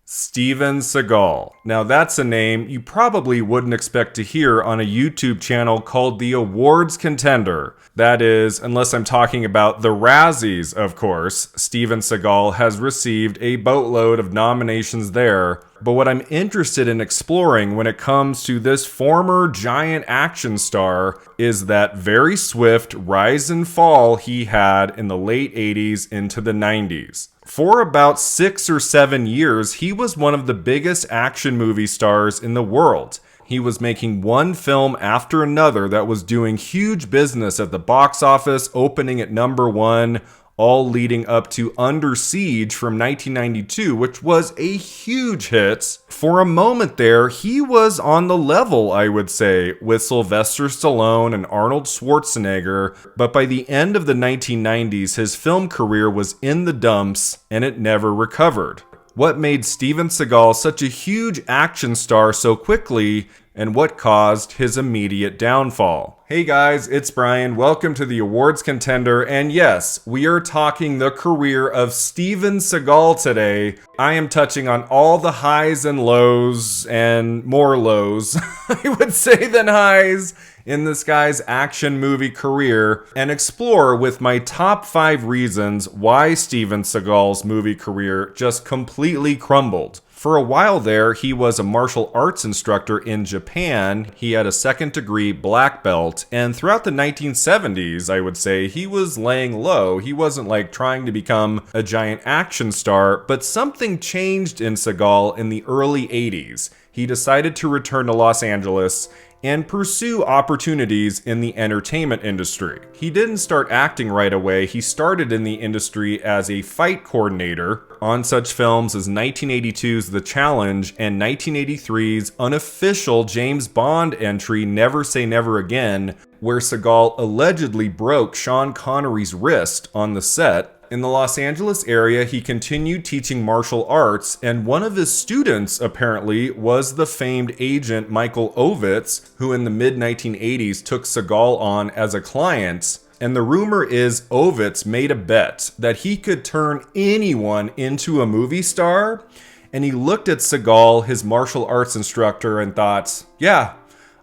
Steven Seagal. Now that's a name you probably wouldn't expect to hear on a YouTube channel called The Awards Contender. That is, unless I'm talking about the Razzies, of course. Steven Seagal has received a boatload of nominations there. But what I'm interested in exploring when it comes to this former giant action star is that very swift rise and fall he had in the late 80s into the 90s. For about 6 or 7 years, he was one of the biggest action movie stars in the world. He was making one film after another that was doing huge business at the box office, opening at #1, all leading up to Under Siege from 1992, which was a huge hit. For a moment there, he was on the level, I would say, with Sylvester Stallone and Arnold Schwarzenegger, but by the end of the 1990s, his film career was in the dumps and it never recovered. What made Steven Seagal such a huge action star so quickly, and what caused his immediate downfall? Hey guys, it's Brian. Welcome to the Awards Contender, and yes, we are talking the career of Steven Seagal today. I am touching on all the highs and lows, and more lows, I would say, than highs, in this guy's action movie career, and explore with my top 5 reasons why Steven Seagal's movie career just completely crumbled. For a while there, he was a martial arts instructor in Japan. He had a second-degree black belt, and throughout the 1970s, I would say, he was laying low. He wasn't like trying to become a giant action star, but something changed in Seagal in the early 80s. He decided to return to Los Angeles and pursue opportunities in the entertainment industry. He didn't start acting right away. He started in the industry as a fight coordinator on such films as 1982's The Challenge and 1983's unofficial James Bond entry Never Say Never Again, where Seagal allegedly broke Sean Connery's wrist on the set. In the Los Angeles area, he continued teaching martial arts, and one of his students, apparently, was the famed agent Michael Ovitz, who in the mid-1980s took Seagal on as a client. And the rumor is Ovitz made a bet that he could turn anyone into a movie star, and he looked at Seagal, his martial arts instructor, and thought, yeah,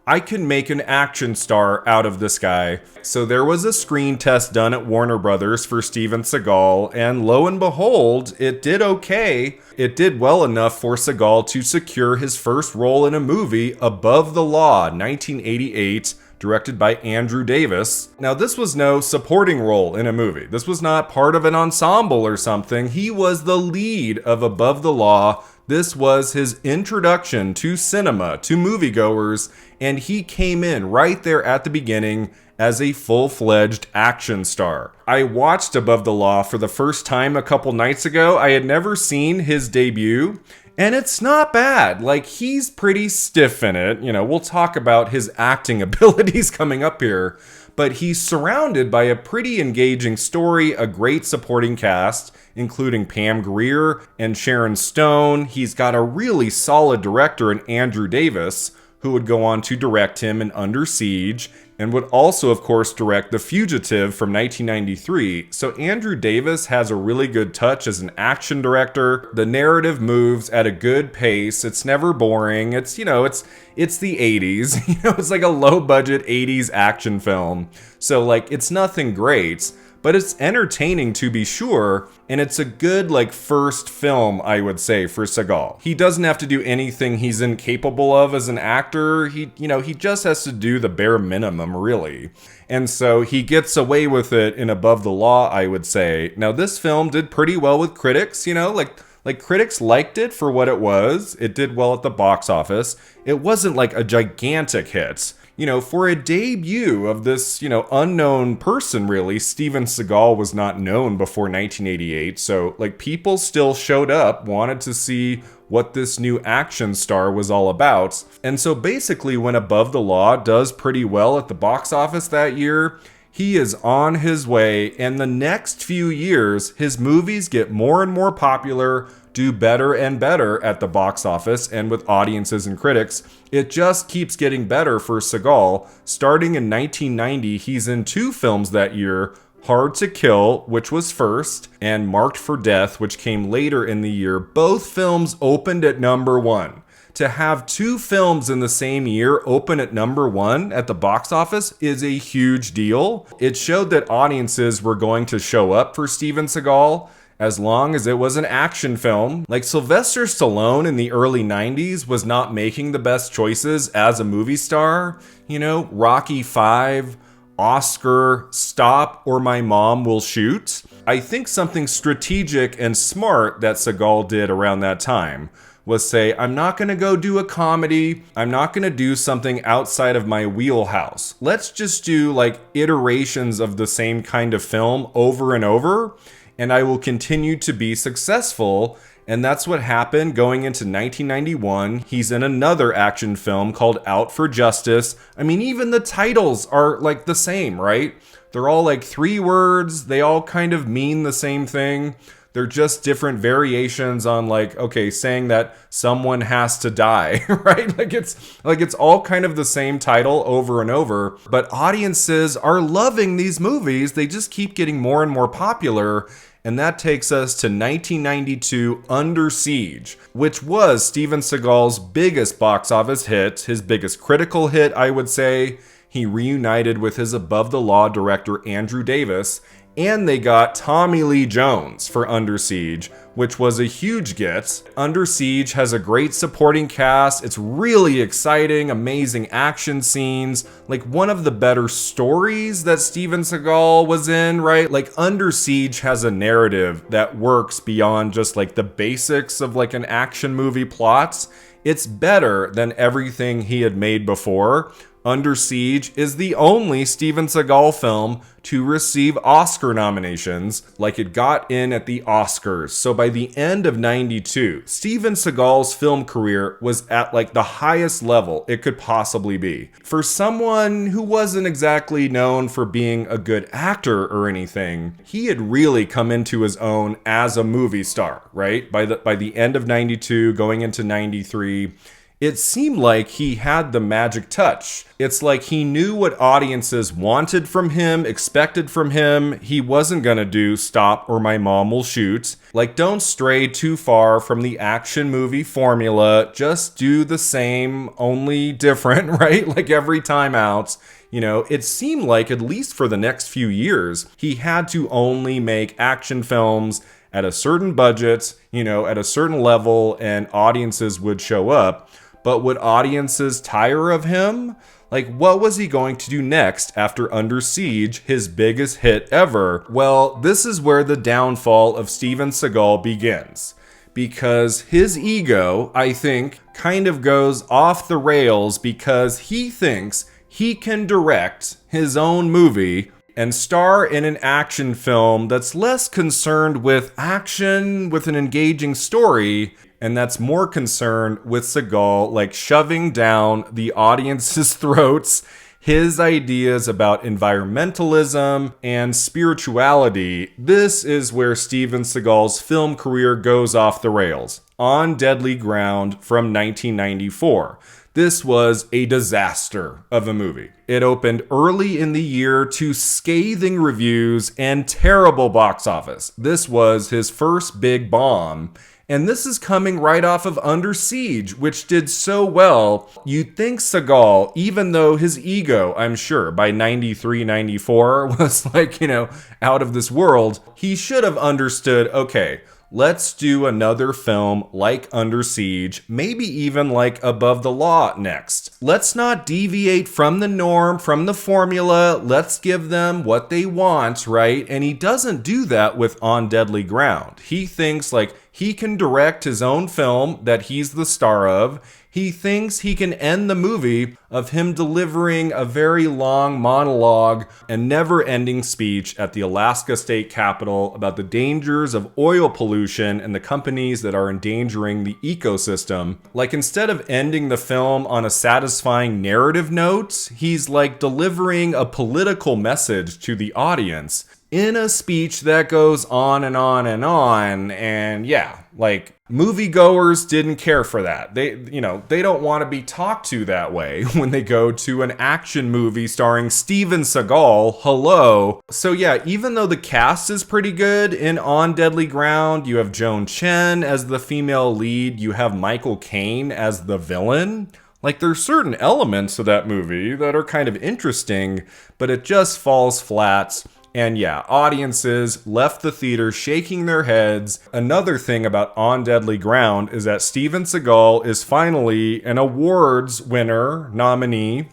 I can make an action star out of this guy. So there was a screen test done at Warner Brothers for Steven Seagal, and lo and behold, it did okay. It did well enough for Seagal to secure his first role in a movie, Above the Law, 1988, directed by Andrew Davis. Now, this was no supporting role in a movie. This was not part of an ensemble or something. He was the lead of Above the Law. This was his introduction to cinema, to moviegoers, and he came in right there at the beginning as a full-fledged action star. I watched Above the Law for the first time a couple nights ago. I had never seen his debut, and it's not bad. Like, he's pretty stiff in it. You know, we'll talk about his acting abilities coming up here, but he's surrounded by a pretty engaging story, a great supporting cast, including Pam Grier and Sharon Stone. He's got a really solid director in Andrew Davis, who would go on to direct him in Under Siege, and would also, of course, direct The Fugitive from 1993. So Andrew Davis has a really good touch as an action director. The narrative moves at a good pace. It's never boring. It's, you know, it's the 80s. You know, it's like a low-budget 80s action film. So, like, it's nothing great, but it's entertaining to be sure, and it's a good, like, first film, I would say, for Seagal. He doesn't have to do anything he's incapable of as an actor. He just has to do the bare minimum, really. And so he gets away with it in Above the Law, I would say. Now, this film did pretty well with critics, you know, like critics liked it for what it was. It did well at the box office. It wasn't like a gigantic hit. You know, for a debut of this, you know, unknown person, really, Steven Seagal was not known before 1988. So, like, people still showed up, wanted to see what this new action star was all about. And so basically, when Above the Law does pretty well at the box office that year, he is on his way, and the next few years, his movies get more and more popular, do better and better at the box office and with audiences and critics. It just keeps getting better for Seagal. Starting in 1990, he's in 2 films that year, Hard to Kill, which was first, and Marked for Death, which came later in the year, both films opened at number 1. To have 2 films in the same year open at number 1 at the box office is a huge deal. It showed that audiences were going to show up for Steven Seagal as long as it was an action film. Like Sylvester Stallone in the early 90s was not making the best choices as a movie star. You know, Rocky 5, Oscar, Stop, or My Mom Will Shoot. I think something strategic and smart that Seagal did around that time was say, I'm not going to go do a comedy. I'm not going to do something outside of my wheelhouse. Let's just do like iterations of the same kind of film over and over, and I will continue to be successful. And that's what happened going into 1991. He's in another action film called Out for Justice. I mean, even the titles are like the same, right? They're all like 3 words. They all kind of mean the same thing. They're just different variations on like, okay, saying that someone has to die, right? Like it's all kind of the same title over and over, but audiences are loving these movies. They just keep getting more and more popular. And that takes us to 1992, Under Siege, which was Steven Seagal's biggest box office hit, his biggest critical hit, I would say. He reunited with his Above the Law director, Andrew Davis, and they got Tommy Lee Jones for Under Siege, which was a huge get. Under Siege has a great supporting cast. It's really exciting, amazing action scenes, like one of the better stories that Steven Seagal was in, right? Like Under Siege has a narrative that works beyond just like the basics of like an action movie plot. It's better than everything he had made before. Under Siege is the only Steven Seagal film to receive Oscar nominations, like it got in at the Oscars. So by the end of 92, Steven Seagal's film career was at like the highest level it could possibly be. For someone who wasn't exactly known for being a good actor or anything, he had really come into his own as a movie star, right? By the end of 92, going into 93, it seemed like he had the magic touch. It's like he knew what audiences wanted from him, expected from him. He wasn't gonna do Stop or My Mom Will Shoot. Like, don't stray too far from the action movie formula. Just do the same, only different, right? Like every time out. You know, it seemed like, at least for the next few years, he had to only make action films at a certain budget, you know, at a certain level, and audiences would show up. But would audiences tire of him? Like, what was he going to do next after Under Siege, his biggest hit ever? Well, this is where the downfall of Steven Seagal begins. Because his ego, I think, kind of goes off the rails because he thinks he can direct his own movie and star in an action film that's less concerned with action, with an engaging story, and that's more concerned with Seagal like shoving down the audience's throats his ideas about environmentalism and spirituality. This is where Steven Seagal's film career goes off the rails. On Deadly Ground from 1994. This was a disaster of a movie. It opened early in the year to scathing reviews and terrible box office. This was his first big bomb. And this is coming right off of Under Siege, which did so well. You'd think Seagal, even though his ego, I'm sure, by 93, 94 was like, you know, out of this world, he should have understood, okay, let's do another film like Under Siege, maybe even like Above the Law next. Let's not deviate from the norm, from the formula. Let's give them what they want, right? And he doesn't do that with On Deadly Ground. He thinks like he can direct his own film that he's the star of. He thinks he can end the movie of him delivering a very long monologue and never-ending speech at the Alaska State Capitol about the dangers of oil pollution and the companies that are endangering the ecosystem. Like, instead of ending the film on a satisfying narrative note, he's like delivering a political message to the audience in a speech that goes on and on and on. And yeah, Like, moviegoers didn't care for that. They don't want to be talked to that way when they go to an action movie starring Steven Seagal. Hello. So yeah, even though the cast is pretty good in On Deadly Ground, you have Joan Chen as the female lead, you have Michael Caine as the villain. Like, there's certain elements of that movie that are kind of interesting, but it just falls flat. And yeah, audiences left the theater shaking their heads. Another thing about On Deadly Ground is that Steven Seagal is finally an awards winner, nominee.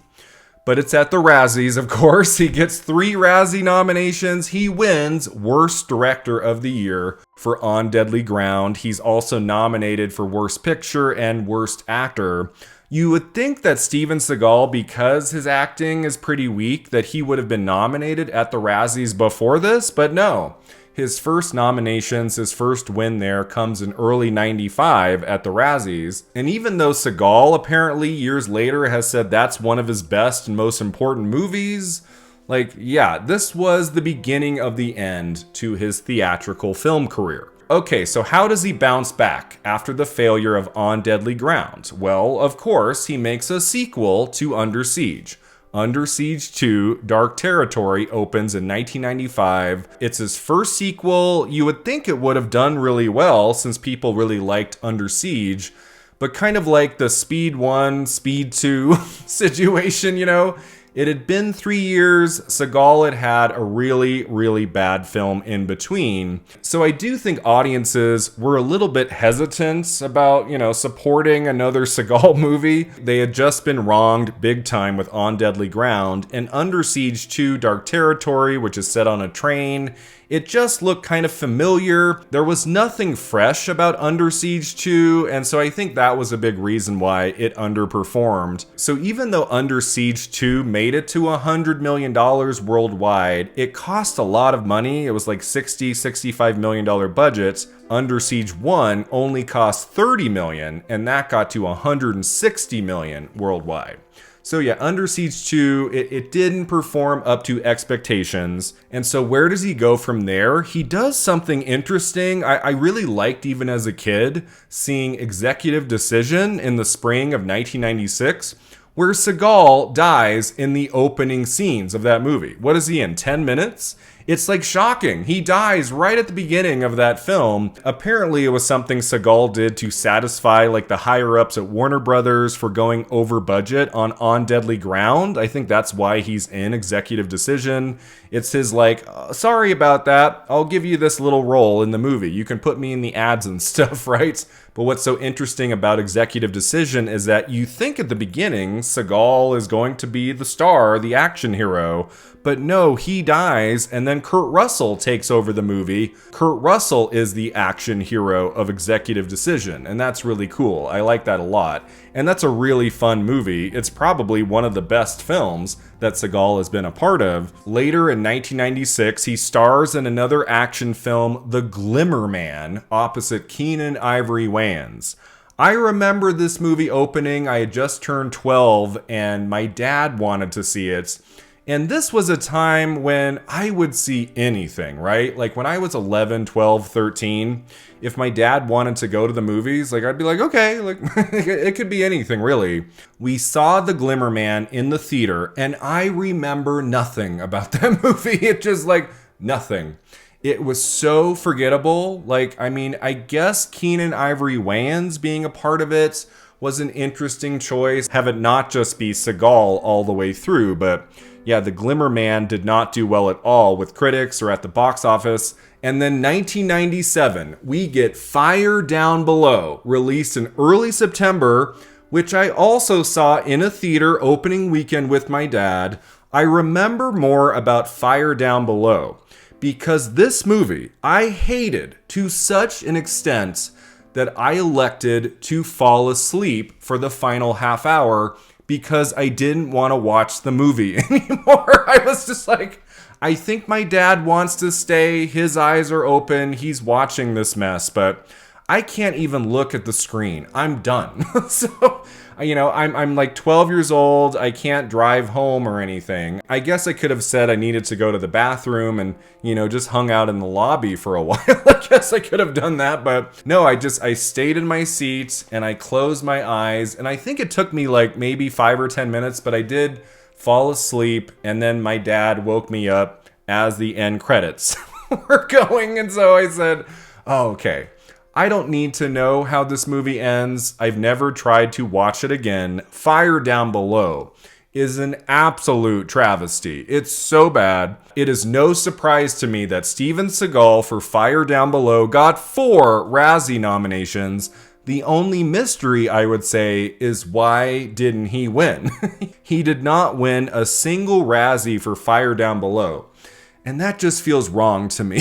But it's at the Razzies, of course. He gets 3 Razzie nominations. He wins Worst Director of the Year for On Deadly Ground. He's also nominated for Worst Picture and Worst Actor. You would think that Steven Seagal, because his acting is pretty weak, that he would have been nominated at the Razzies before this, but no. His first nominations, his first win there comes in early 95 at the Razzies. And even though Seagal apparently years later has said that's one of his best and most important movies, like, yeah, this was the beginning of the end to his theatrical film career. Okay, so how does he bounce back after the failure of On Deadly Ground? Well, of course, he makes a sequel to Under Siege. Under Siege 2, Dark Territory opens in 1995. It's his first sequel. You would think it would have done really well since people really liked Under Siege, but kind of like the Speed 1, Speed 2 situation, It had been 3 years. Seagal had a really, really bad film in between. So I do think audiences were a little bit hesitant about, supporting another Seagal movie. They had just been wronged big time with On Deadly Ground. And Under Siege 2, Dark Territory, which is set on a train, it just looked kind of familiar. There was nothing fresh about Under Siege 2, and so I think that was a big reason why it underperformed. So even though Under Siege 2 made it to $100 million worldwide, it cost a lot of money. It was like $65 million budgets. Under Siege 1 only cost $30 million, and that got to $160 million worldwide. So yeah, Under Siege 2, it didn't perform up to expectations. And so where does he go from there? He does something interesting. I really liked, even as a kid, seeing Executive Decision in the spring of 1996, where Seagal dies in the opening scenes of that movie. What is he in, 10 minutes? It's like shocking. He dies right at the beginning of that film. Apparently it was something Seagal did to satisfy like the higher ups at Warner Brothers for going over budget on Deadly Ground. I think that's why he's in Executive Decision. It's his like, sorry about that. I'll give you this little role in the movie. You can put me in the ads and stuff, right? But what's so interesting about Executive Decision is that you think at the beginning Seagal is going to be the star, the action hero, but no, he dies, and then Kurt Russell takes over the movie. Kurt Russell is the action hero of Executive Decision, and that's really cool. I like that a lot. And that's a really fun movie. It's probably one of the best films that Seagal has been a part of. Later in 1996, he stars in another action film, The Glimmer Man, opposite Keenan Ivory Wayans. I remember this movie opening. I had just turned 12, and my dad wanted to see it. And this was a time when I would see anything, right? Like when I was 11, 12, 13, if my dad wanted to go to the movies, like I'd be like, okay, like it could be anything really. We saw The Glimmer Man in the theater, and I remember nothing about that movie. It just like nothing. It was so forgettable. Like, I mean, I guess Keenan Ivory Wayans being a part of it was an interesting choice. Have it not just be Seagal all the way through, but yeah, The Glimmer Man did not do well at all with critics or at the box office. And then 1997, we get Fire Down Below, released in early September, which I also saw in a theater opening weekend with my dad. I remember more about Fire Down Below because this movie I hated to such an extent that I elected to fall asleep for the final half hour because I didn't want to watch the movie anymore. I was just like, I think my dad wants to stay. His eyes are open. He's watching this mess, but I can't even look at the screen. I'm done. So, I'm like 12 years old. I can't drive home or anything. I guess I could have said I needed to go to the bathroom and, just hung out in the lobby for a while. I guess I could have done that, but no, I stayed in my seat and I closed my eyes. And I think it took me like maybe 5 or 10 minutes, but I did fall asleep. And then my dad woke me up as the end credits were going. And so I said, oh, okay. I don't need to know how this movie ends. I've never tried to watch it again. Fire Down Below is an absolute travesty. It's so bad. It is no surprise to me that Steven Seagal for Fire Down Below got 4 Razzie nominations. The only mystery, I would say, is why didn't he win? He did not win a single Razzie for Fire Down Below. And that just feels wrong to me.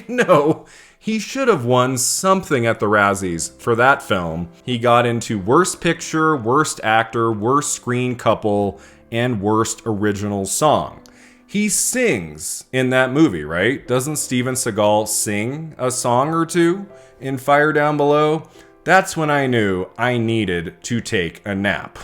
No, he should have won something at the Razzies for that film. He got into Worst Picture, Worst Actor, Worst Screen Couple, and Worst Original Song. He sings in that movie, right? Doesn't Steven Seagal sing a song or two in Fire Down Below? That's when I knew I needed to take a nap.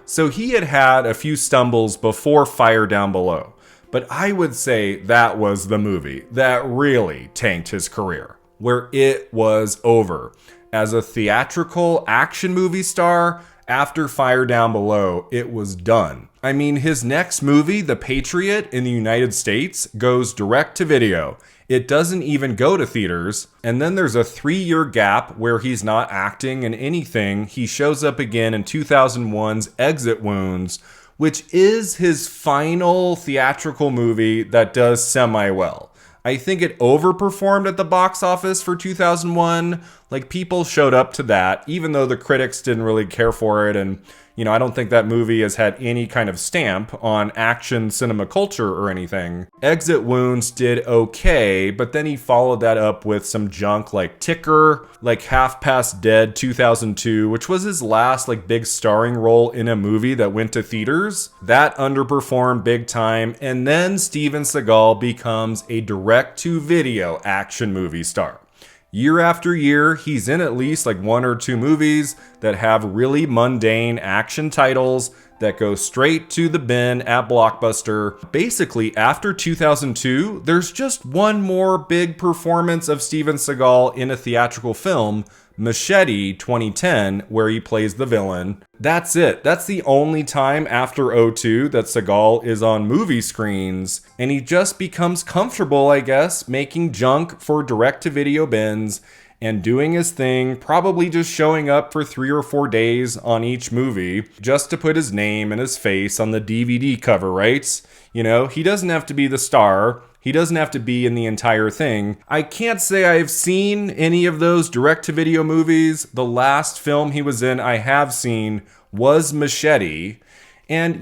So he had a few stumbles before Fire Down Below. But I would say that was the movie that really tanked his career, where it was over. As a theatrical action movie star, after Fire Down Below, it was done. I mean, his next movie, The Patriot, in the United States, goes direct to video. It doesn't even go to theaters. And then there's a 3-year gap where he's not acting in anything. He shows up again in 2001's Exit Wounds, which is his final theatrical movie that does semi-well. I think it overperformed at the box office for 2001. Like, people showed up to that, even though the critics didn't really care for it. And, I don't think that movie has had any kind of stamp on action cinema culture or anything. Exit Wounds did okay, but then he followed that up with some junk like Ticker, like Half Past Dead 2002, which was his last like big starring role in a movie that went to theaters. That underperformed big time, and then Steven Seagal becomes a direct-to-video action movie star. Year after year, he's in at least like 1 or 2 movies that have really mundane action titles that go straight to the bin at Blockbuster. Basically, after 2002, there's just one more big performance of Steven Seagal in a theatrical film, Machete 2010, where he plays the villain. That's it. That's the only time after '02 that Seagal is on movie screens, and he just becomes comfortable, I guess, making junk for direct-to-video bins and doing his thing, probably just showing up for 3 or 4 days on each movie just to put his name and his face on the DVD cover, right? He doesn't have to be the star. He doesn't have to be in the entire thing. I can't say I've seen any of those direct-to-video movies. The last film he was in I have seen was Machete. And,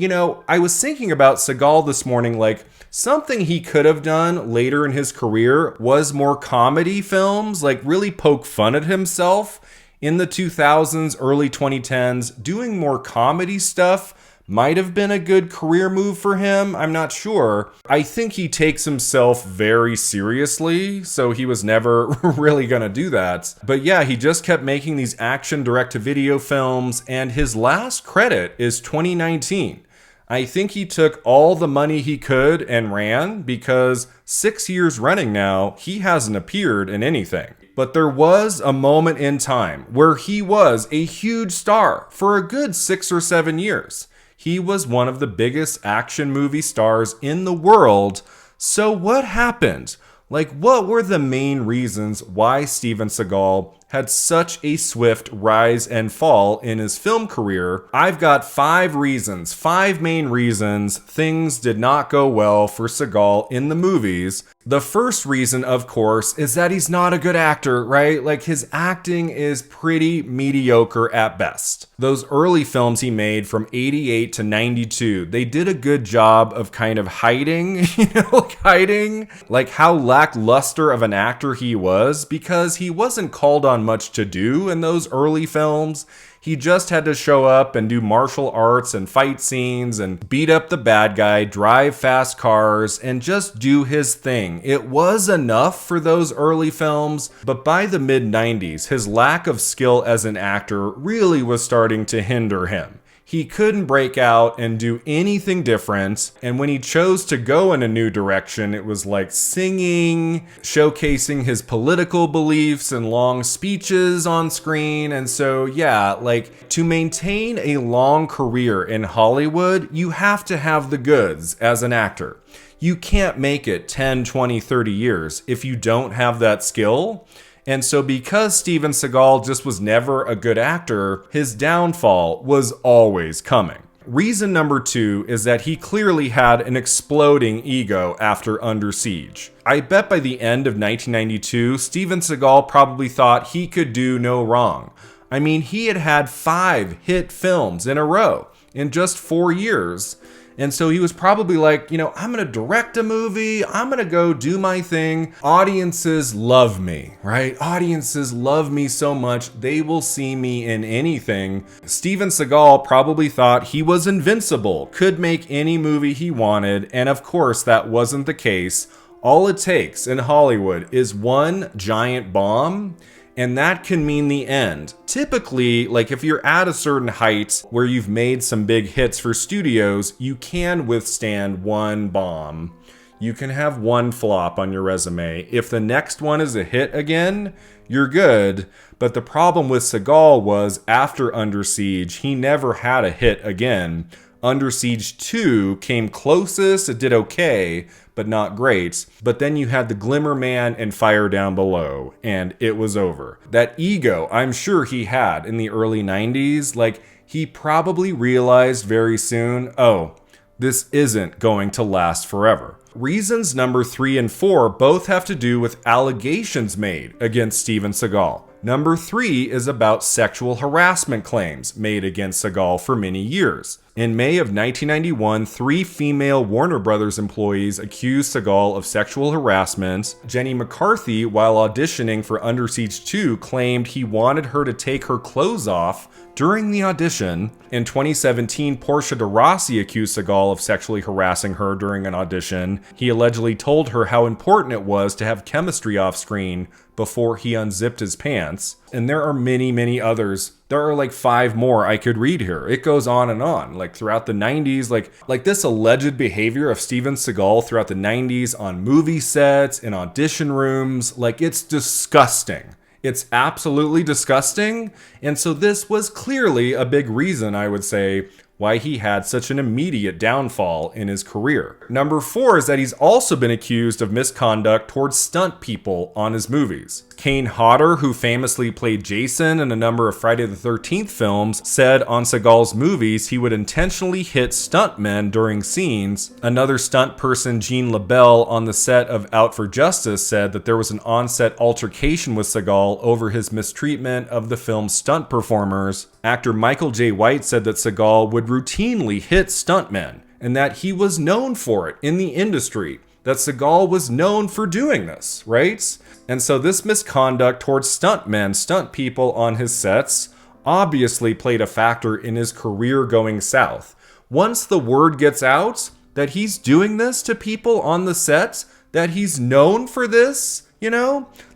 I was thinking about Seagal this morning, like, something he could have done later in his career was more comedy films, like really poke fun at himself. In the 2000s, early 2010s, doing more comedy stuff might have been a good career move for him. I'm not sure. I think he takes himself very seriously, so he was never really gonna do that. But yeah, he just kept making these action direct-to-video films, and his last credit is 2019. I think he took all the money he could and ran, because 6 years running now, he hasn't appeared in anything. But there was a moment in time where he was a huge star for a good 6 or 7 years. He was one of the biggest action movie stars in the world. So what happened? Like, what were the main reasons why Steven Seagal had such a swift rise and fall in his film career? I've got 5 main reasons things did not go well for Seagal in the movies. The first reason, of course, is that he's not a good actor, right? Like, his acting is pretty mediocre at best. Those early films he made from 88 to 92, they did a good job of kind of hiding, hiding like how lackluster of an actor he was, because he wasn't called on on much to do in those early films. He just had to show up and do martial arts and fight scenes and beat up the bad guy, drive fast cars, and just do his thing. It was enough for those early films, but by the mid-90s, his lack of skill as an actor really was starting to hinder him. He couldn't break out and do anything different, and when he chose to go in a new direction, it was like singing, showcasing his political beliefs and long speeches on screen. And so, yeah, like, to maintain a long career in Hollywood, you have to have the goods as an actor. You can't make it 10, 20, 30 years if you don't have that skill. And so because Steven Seagal just was never a good actor, his downfall was always coming. Reason number 2 is that he clearly had an exploding ego after Under Siege. I bet by the end of 1992, Steven Seagal probably thought he could do no wrong. I mean, he had had 5 hit films in a row in just 4 years. And so he was probably like, I'm going to direct a movie. I'm going to go do my thing. Audiences love me, right? Audiences love me so much. They will see me in anything. Steven Seagal probably thought he was invincible, could make any movie he wanted. And of course, that wasn't the case. All it takes in Hollywood is one giant bomb, and that can mean the end. Typically, like if you're at a certain height where you've made some big hits for studios, you can withstand one bomb. You can have one flop on your resume. If the next one is a hit again, you're good. But the problem with Seagal was after Under Siege, he never had a hit again. Under Siege 2 came closest, it did okay, but not great. But then you had The Glimmer Man and Fire Down Below, and it was over. That ego I'm sure he had in the early 90s, like he probably realized very soon, oh, this isn't going to last forever. Reasons number 3 and 4 both have to do with allegations made against Steven Seagal. Number 3 is about sexual harassment claims made against Seagal for many years. In May of 1991, 3 female Warner Brothers employees accused Seagal of sexual harassment. Jenny McCarthy, while auditioning for Under Siege 2, claimed he wanted her to take her clothes off during the audition. In 2017, Portia de Rossi accused Seagal of sexually harassing her during an audition. He allegedly told her how important it was to have chemistry off screen before he unzipped his pants. And there are many, many others. There are like 5 more I could read here. It goes on and on. Like throughout the 90s, like this alleged behavior of Steven Seagal throughout the 90s on movie sets, in audition rooms, like it's disgusting. It's absolutely disgusting. And so this was clearly a big reason, I would say, why he had such an immediate downfall in his career. Number 4 is that he's also been accused of misconduct towards stunt people on his movies. Kane Hodder, who famously played Jason in a number of Friday the 13th films, said on Seagal's movies he would intentionally hit stuntmen during scenes. Another stunt person, Gene LaBelle, on the set of Out for Justice, said that there was an on-set altercation with Seagal over his mistreatment of the film's stunt performers. Actor Michael J. White said that Seagal would routinely hit stuntmen, and that he was known for it in the industry, that Seagal was known for doing this, right? And so this misconduct towards stuntmen, stunt people on his sets, obviously played a factor in his career going south. Once the word gets out that he's doing this to people on the set, that he's known for this,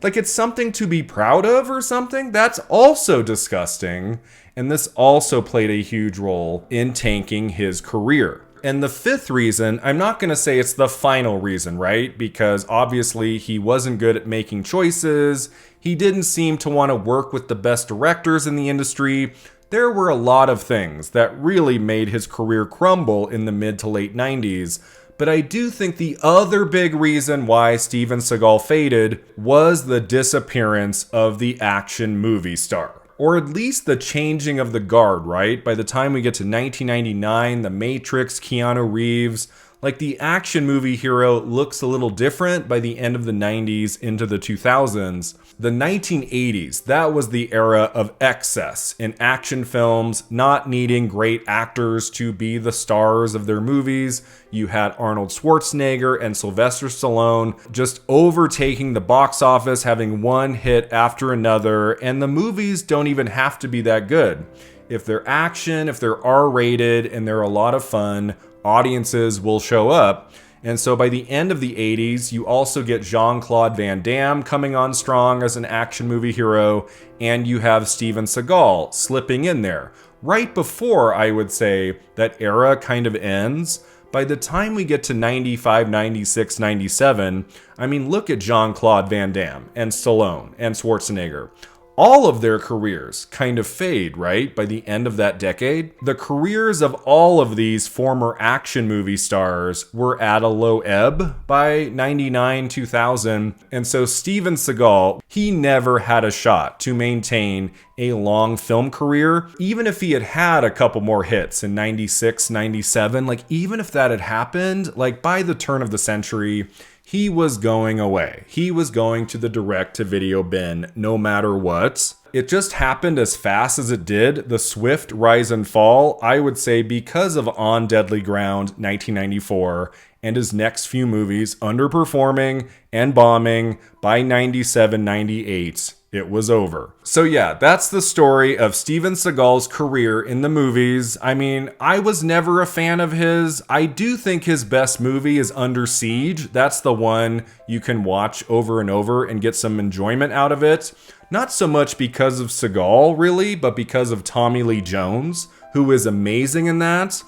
like it's something to be proud of or something, that's also disgusting. And this also played a huge role in tanking his career. And the 5th reason, I'm not going to say it's the final reason, right? Because obviously he wasn't good at making choices. He didn't seem to want to work with the best directors in the industry. There were a lot of things that really made his career crumble in the mid to late 90s. But I do think the other big reason why Steven Seagal faded was the disappearance of the action movie star. Or at least the changing of the guard, right? By the time we get to 1999, The Matrix, Keanu Reeves, Like the action movie hero looks a little different by the end of the 90s into the 2000s. The 1980s, that was the era of excess in action films, not needing great actors to be the stars of their movies. You had Arnold Schwarzenegger and Sylvester Stallone just overtaking the box office, having one hit after another, and the movies don't even have to be that good. If they're action, if they're R-rated, and they're a lot of fun, audiences will show up. And so by the end of the 80s, you also get Jean-Claude Van Damme coming on strong as an action movie hero, and you have Steven Seagal slipping in there. Right before, I would say, that era kind of ends, by the time we get to 95, 96, 97, I mean, look at Jean-Claude Van Damme and Stallone and Schwarzenegger. All of their careers kind of fade, right? By the end of that decade, the careers of all of these former action movie stars were at a low ebb by 99, 2000. And so Steven Seagal, he never had a shot to maintain a long film career. Even if he had had a couple more hits in 96, 97, like even if that had happened, like by the turn of the century, he was going away. He was going to the direct-to-video bin no matter what. It just happened as fast as it did, the swift rise and fall, I would say because of On Deadly Ground 1994 and his next few movies underperforming and bombing by 97, 98. It was over. So yeah, that's the story of Steven Seagal's career in the movies. I mean, I was never a fan of his. I do think his best movie is Under Siege. That's the one you can watch over and over and get some enjoyment out of it. Not so much because of Seagal, really, but because of Tommy Lee Jones, who is amazing in that.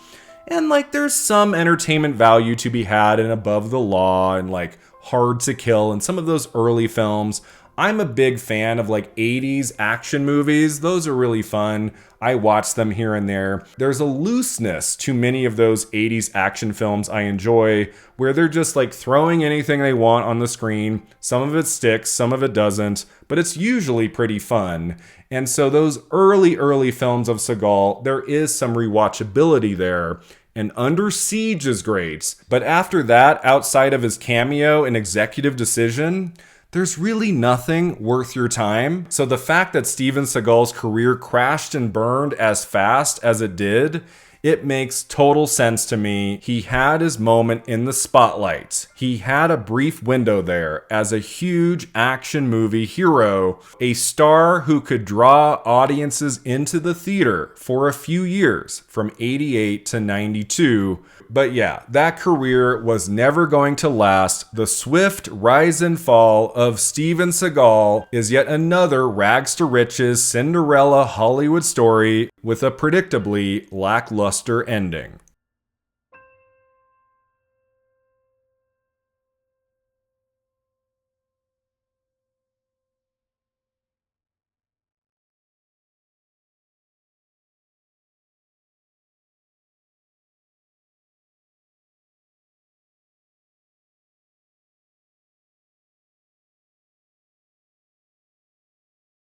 And like, there's some entertainment value to be had in Above the Law and like Hard to Kill and some of those early films. I'm a big fan of like 80s action movies. Those are really fun. I watch them here and there. There's a looseness to many of those 80s action films I enjoy where they're just like throwing anything they want on the screen. Some of it sticks, some of it doesn't, but it's usually pretty fun. And so those early films of Seagal, there is some rewatchability there. And Under Siege is great. But after that, outside of his cameo in Executive Decision, there's really nothing worth your time. So the fact that Steven Seagal's career crashed and burned as fast as it did, it makes total sense to me. He had his moment in the spotlight. He had a brief window there as a huge action movie hero, a star who could draw audiences into the theater for a few years, from 88 to 92. But yeah, that career was never going to last. The swift rise and fall of Steven Seagal is yet another rags to riches Cinderella Hollywood story with a predictably lackluster ending.